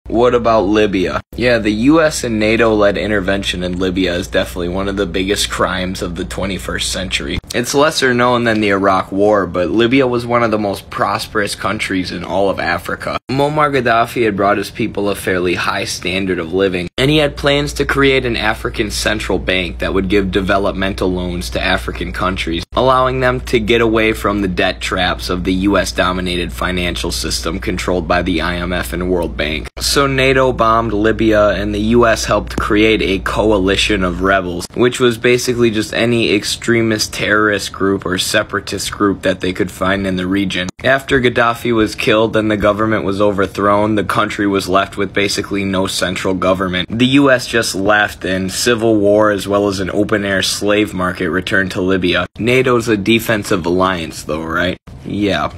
What about Libya? Yeah, the US and NATO-led intervention in Libya is definitely one of the biggest crimes of the 21st century. It's lesser known than the Iraq War, but Libya was one of the most prosperous countries in all of Africa. Muammar Gaddafi had brought his people a fairly high standard of living, and he had plans to create an African central bank that would give developmental loans to African countries, allowing them to get away from the debt traps of the US-dominated financial system controlled by the IMF and World Bank. So NATO bombed Libya, and the US helped create a coalition of rebels, which was basically just any extremist terrorist group or separatist group that they could find in the region. After Gaddafi was killed and the government was overthrown, the country was left with basically no central government. The US just left, and civil war as well as an open-air slave market returned to Libya. NATO's a defensive alliance though, right? Yeah.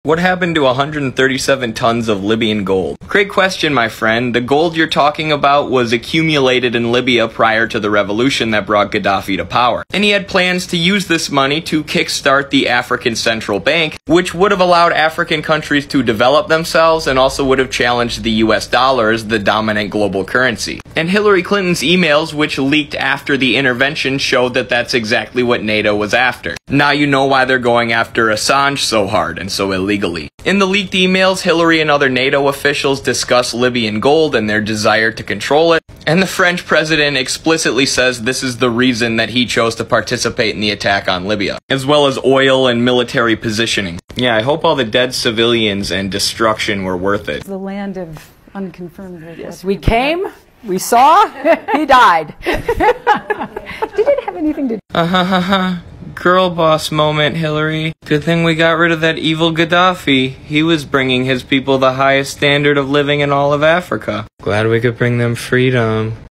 What happened to 137 tons of Libyan gold? Great question, my friend. The gold you're talking about was accumulated in Libya prior to the revolution that brought Gaddafi to power. And he had plans to use this money to kickstart the African Central Bank, which would have allowed African countries to develop themselves and also would have challenged the US dollar as the dominant global currency. And Hillary Clinton's emails, which leaked after the intervention, showed that that's exactly what NATO was after. Now you know why they're going after Assange so hard and so illegally. In the leaked emails, Hillary and other NATO officials discuss Libyan gold and their desire to control it, and the French president explicitly says this is the reason that he chose to participate in the attack on Libya, as well as oil and military positioning. Yeah, I hope all the dead civilians and destruction were worth it. The land of unconfirmed. Yes, we came, we saw, he died. Did it have anything to do? Girl boss moment, Hillary. Good thing we got rid of that evil Gaddafi. He was bringing his people the highest standard of living in all of Africa. Glad we could bring them freedom.